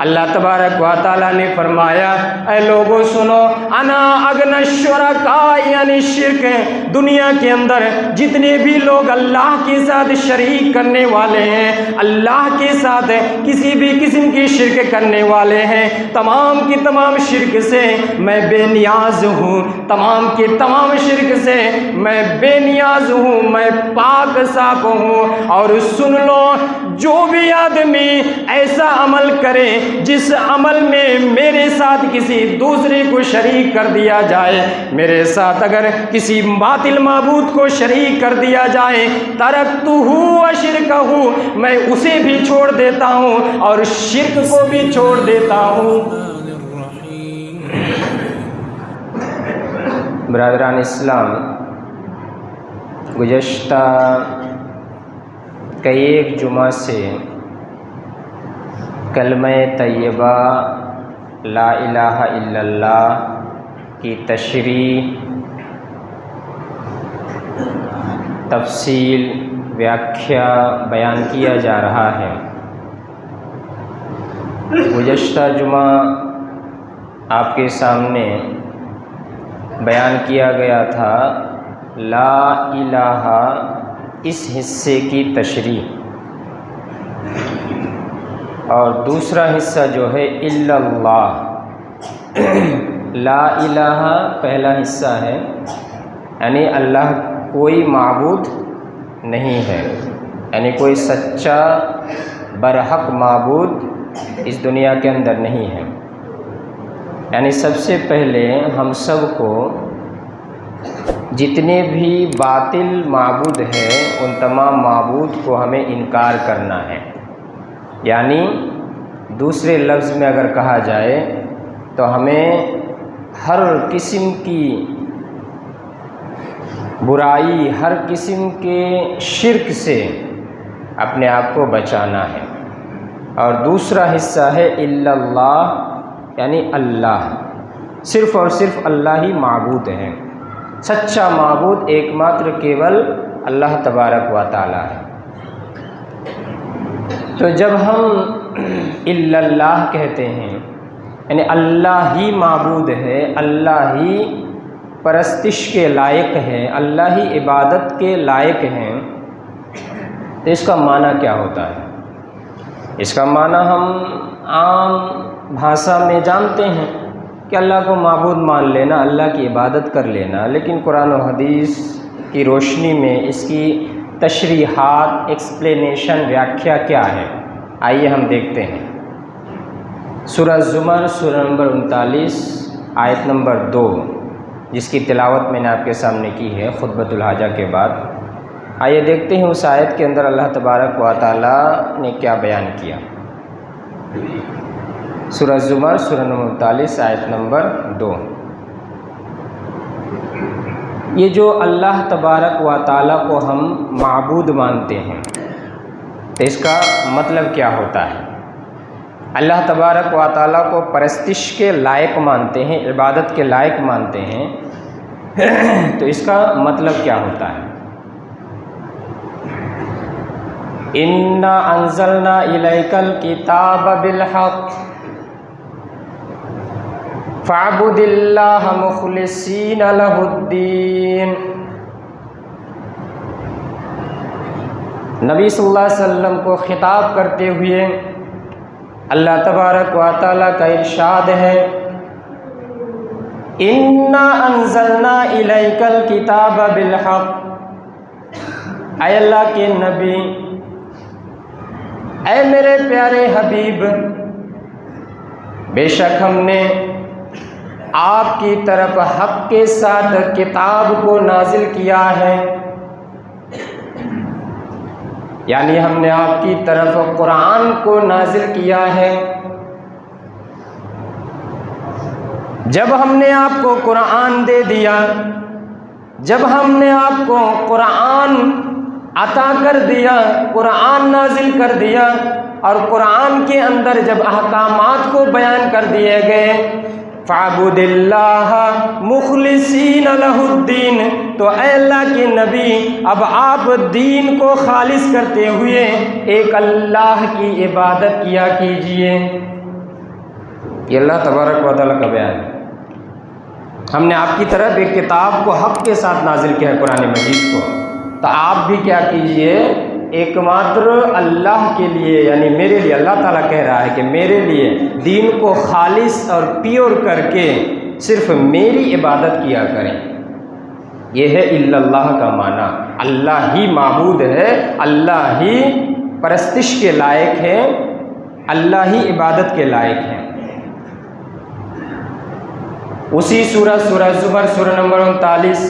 اللہ تبارک و تعالیٰ نے فرمایا اے لوگوں سنو، انا اغنی الشرکاء، یعنی شرک دنیا کے اندر جتنے بھی لوگ اللہ کے ساتھ شریک کرنے والے ہیں، اللہ کے ساتھ کسی بھی قسم کی شرک کرنے والے ہیں، تمام کی تمام شرک سے میں بے نیاز ہوں، تمام کے تمام شرک سے میں بے نیاز ہوں، میں پاک صاف ہوں۔ اور سن لو، جو بھی آدمی ایسا عمل کرے جس عمل میں میرے ساتھ کسی دوسرے کو شریک کر دیا جائے، میرے ساتھ اگر کسی باطل معبود کو شریک کر دیا جائے، ترکتہ وشرکہ، میں اسے بھی چھوڑ دیتا ہوں اور شرک کو بھی چھوڑ دیتا ہوں۔ برادران اسلام، گزشتہ کئی ایک جمعہ سے کلمہ طیبہ لا الہ الا اللہ کی تشریح، تفصیل، ویاخیا بیان کیا جا رہا ہے۔ گزشتہ جمعہ آپ کے سامنے بیان کیا گیا تھا لا الہ، اس حصے کی تشریح، اور دوسرا حصہ جو ہے الا اللہ۔ لا الہ پہلا حصہ ہے، یعنی اللہ کوئی معبود نہیں ہے، یعنی کوئی سچا برحق معبود اس دنیا کے اندر نہیں ہے۔ یعنی سب سے پہلے ہم سب کو جتنے بھی باطل معبود ہیں ان تمام معبود کو ہمیں انکار کرنا ہے۔ یعنی دوسرے لفظ میں اگر کہا جائے تو ہمیں ہر قسم کی برائی، ہر قسم کے شرک سے اپنے آپ کو بچانا ہے۔ اور دوسرا حصہ ہے الا اللہ، یعنی اللہ، صرف اور صرف اللہ ہی معبود ہے، سچا معبود ایک ماتر کیول اللہ تبارک و تعالی ہے۔ تو جب ہم الا اللہ کہتے ہیں، یعنی اللہ ہی معبود ہے، اللہ ہی پرستش کے لائق ہے، اللہ ہی عبادت کے لائق ہیں، تو اس کا معنی کیا ہوتا ہے؟ اس کا معنی ہم عام بھاشا میں جانتے ہیں کہ اللہ کو معبود مان لینا، اللہ کی عبادت کر لینا، لیکن قرآن و حدیث کی روشنی میں اس کی تشریحات، ایکسپلینیشن، ویاخیا کیا ہے؟ آئیے ہم دیکھتے ہیں۔ سورہ زمر، سورہ نمبر 39، آیت نمبر 2، جس کی تلاوت میں نے آپ کے سامنے کی ہے خطبۃ الحاجہ کے بعد۔ آئیے دیکھتے ہیں اس آیت کے اندر اللہ تبارک و تعالیٰ نے کیا بیان کیا۔ سورہ زمر، سورہ نمبر 39، آیت نمبر 2۔ یہ جو اللہ تبارک و تعالیٰ کو ہم معبود مانتے ہیں، تو اس کا مطلب کیا ہوتا ہے؟ اللہ تبارک و تعالیٰ کو پرستش کے لائق مانتے ہیں، عبادت کے لائق مانتے ہیں، تو اس کا مطلب کیا ہوتا ہے؟ اِنَّا أَنزَلْنَا إِلَيْكَ الْكِتَابَ بِالْحَقِّ فَاعْبُدِ اللَّهَ مُخْلِصِينَ لَهُ الدِّينَ۔ نبی صلی اللہ علیہ وسلم کو خطاب کرتے ہوئے اللہ تبارک و تعالیٰ کا ارشاد ہے اِنَّا أَنزَلْنَا إِلَيْكَ الْكِتَابَ بِالْحَقِّ، اے اللہ کے نبی، اے میرے پیارے حبیب، بے شک ہم نے آپ کی طرف حق کے ساتھ کتاب کو نازل کیا ہے، یعنی ہم نے آپ کی طرف قرآن کو نازل کیا ہے۔ جب ہم نے آپ کو قرآن دے دیا، جب ہم نے آپ کو قرآن عطا کر دیا، قرآن نازل کر دیا، اور قرآن کے اندر جب احکامات کو بیان کر دیے گئے، فَاعْبُدِ اللَّهَ مُخْلِصِينَ لَهُ الدِّينَ، تو اے اللہ کے نبی اب آپ دین کو خالص کرتے ہوئے ایک اللہ کی عبادت کیا کیجئے۔ یہ اللہ تبارک و تعالیٰ کا بیان ہے۔ ہم نے آپ کی طرف ایک کتاب کو حق کے ساتھ نازل کیا ہے، قرآن مجید کو، تو آپ بھی کیا کیجئے، ایک ماتر اللہ کے لیے، یعنی میرے لیے، اللہ تعالیٰ کہہ رہا ہے کہ میرے لیے دین کو خالص اور پیور کر کے صرف میری عبادت کیا کریں۔ یہ ہے الا اللہ کا معنی، اللہ ہی معبود ہے، اللہ ہی پرستش کے لائق ہے، اللہ ہی عبادت کے لائق ہے۔ اسی سورہ زمر سورہ نمبر 39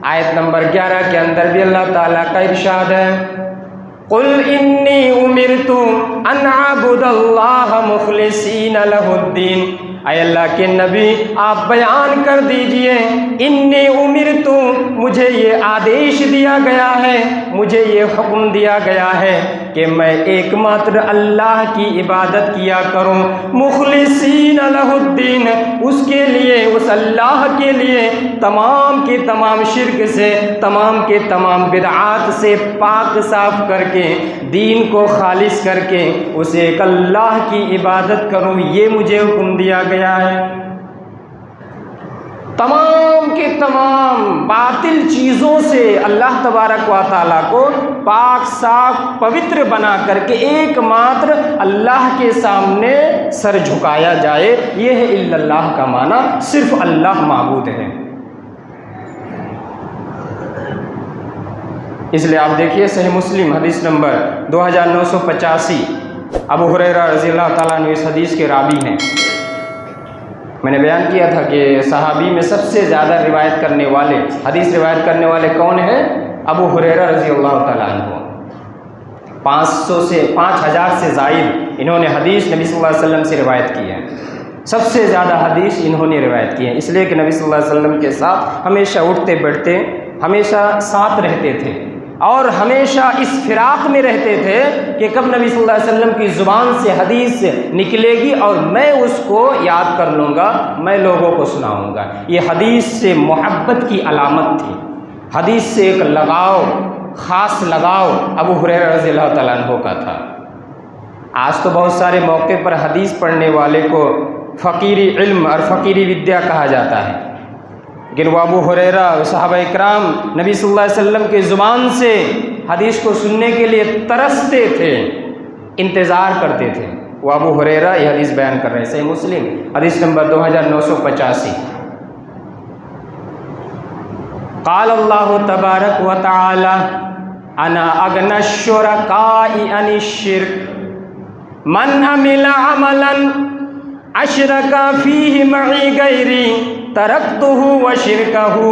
آیت نمبر 11 کے اندر بھی اللہ تعالیٰ کا ارشاد ہے، قُلْ إِنِّي أُمِرْتُ أَنْ أَعْبُدَ اللَّهَ مُخْلِصِينَ لَهُ الدِّينَ۔ اے اللہ کے نبی آپ بیان کر دیجئے، انی امرت، مجھے یہ آدیش دیا گیا ہے، مجھے یہ حکم دیا گیا ہے کہ میں ایک ماتر اللہ کی عبادت کیا کروں، مخلصین لہ الدین، اس کے لیے، اس اللہ کے لیے تمام کے تمام شرک سے، تمام کے تمام بدعات سے پاک صاف کر کے، دین کو خالص کر کے اسے ایک اللہ کی عبادت کروں، یہ مجھے حکم دیا گیا ہے۔ تمام کے تمام باطل چیزوں سے اللہ تبارک و تعالیٰ کو پاک صاف پوتر بنا کر کے ایک ماتر اللہ کے سامنے سر جھکایا جائے، یہ ہے الا اللہ کا معنی، صرف اللہ معبود ہے۔ اس لیے آپ دیکھیے صحیح مسلم حدیث نمبر 2985، ابو ہریرہ رضی اللہ تعالیٰ عنہ اس حدیث کے راوی ہیں۔ میں نے بیان کیا تھا کہ صحابی میں سب سے زیادہ روایت کرنے والے، حدیث روایت کرنے والے کون ہیں؟ ابو ہریرہ رضی اللہ تعالیٰ عنہ۔ 5000 سے زائد انہوں نے حدیث نبی صلی اللہ علیہ وسلم سے روایت کی ہے، سب سے زیادہ حدیث انہوں نے روایت کی ہے، اس لیے کہ نبی صلی اللہ علیہ وسلم کے ساتھ ہمیشہ اٹھتے بیٹھتے، ہمیشہ ساتھ رہتے تھے، اور ہمیشہ اس فراق میں رہتے تھے کہ کب نبی صلی اللہ علیہ وسلم کی زبان سے حدیث نکلے گی اور میں اس کو یاد کر لوں گا، میں لوگوں کو سناؤں گا۔ یہ حدیث سے محبت کی علامت تھی، حدیث سے ایک لگاؤ، خاص لگاؤ ابو ہریرہ رضی اللہ تعالیٰ عنہ کا تھا۔ آج تو بہت سارے موقع پر حدیث پڑھنے والے کو فقیری علم اور فقیری ودیا کہا جاتا ہے، لیکن وہ ابو ہریرہ صحابہ اکرام نبی صلی اللہ علیہ وسلم کے زبان سے حدیث کو سننے کے لیے ترستے تھے، انتظار کرتے تھے۔ وہ ابو ہریرہ یہ حدیث بیان کر رہے ہیں، صحیح مسلم حدیث نمبر 2985۔ قال اللہ تبارک و تعالی انا اغنی الشرکاء عن الشرک من عمل عملا اشرک فیہ معی غیری ترکتہ وشرکہ۔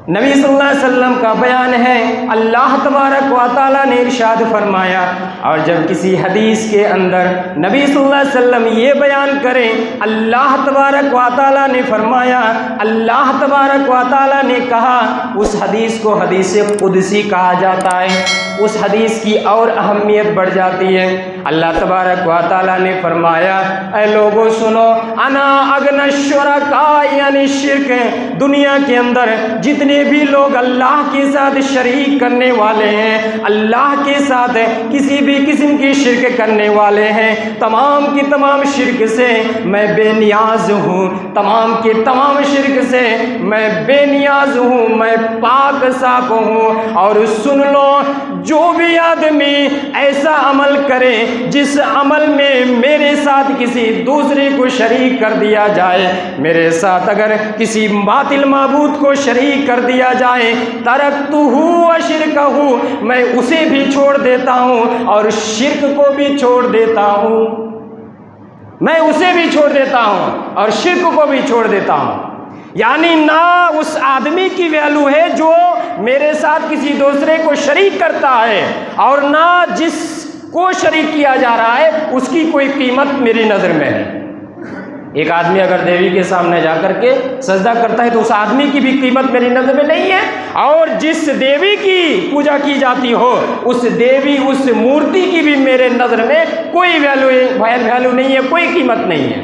نبی صلی اللہ علیہ وسلم کا بیان ہے، اللہ تبارک و تعالیٰ نے ارشاد فرمایا، اور جب کسی حدیث کے اندر نبی صلی اللہ علیہ وسلم یہ بیان کریں، اللہ تبارک و تعالیٰ نے فرمایا، اللہ تبارک و تعالیٰ نے کہا، اس حدیث کو حدیث قدسی کہا جاتا ہے، اس حدیث کی اور اہمیت بڑھ جاتی ہے۔ اللہ تبارک و تعالیٰ نے فرمایا، اے لوگوں سنو، انا اغنی الشرکاء عن الشرک، دنیا کے اندر جتنے بھی لوگ اللہ کے ساتھ شریک کرنے والے ہیں، اللہ کے ساتھ کسی بھی قسم کی شرک کرنے والے ہیں، تمام کی تمام شرک سے میں بے نیاز ہوں، تمام کے تمام شرک سے میں بے نیاز ہوں، میں پاک صاف ہوں۔ اور سن لو، جو بھی آدمی ایسا عمل کرے جس عمل میں میرے ساتھ کسی دوسرے کو شریک کر دیا جائے، میرے ساتھ اگر کسی باطل معبود کو شریک کر دیا جائے، ترکتہ وشرکہ، میں اسے بھی چھوڑ دیتا ہوں اور شرک کو بھی چھوڑ دیتا ہوں، میں اسے بھی چھوڑ دیتا ہوں اور شرک کو بھی چھوڑ دیتا ہوں۔ یعنی نہ اس آدمی کی ویلو ہے جو میرے ساتھ کسی دوسرے کو شریک کرتا ہے، اور نہ جس کو شریک کیا جا رہا ہے اس کی کوئی قیمت میری نظر میں ہے۔ ایک آدمی اگر دیوی کے سامنے جا کر کے سجدہ کرتا ہے تو اس آدمی کی بھی قیمت میری نظر میں نہیں ہے، اور جس دیوی کی پوجا کی جاتی ہو اس دیوی، اس مورتی کی بھی میرے نظر میں کوئی ویلو نہیں ہے، کوئی قیمت نہیں ہے۔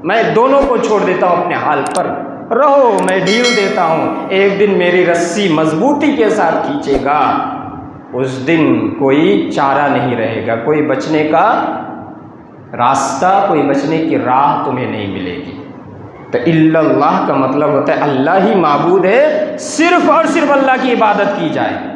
میں دونوں کو چھوڑ دیتا ہوں اپنے حال پر، رہو، میں ڈھیل دیتا ہوں، ایک دن میری رسی مضبوطی کے ساتھ کھینچے گا، اس دن کوئی چارہ نہیں رہے گا، کوئی بچنے کا راستہ، کوئی بچنے کی راہ تمہیں نہیں ملے گی۔ تو الا اللہ کا مطلب ہوتا ہے اللہ ہی معبود ہے، صرف اور صرف اللہ کی عبادت کی جائے۔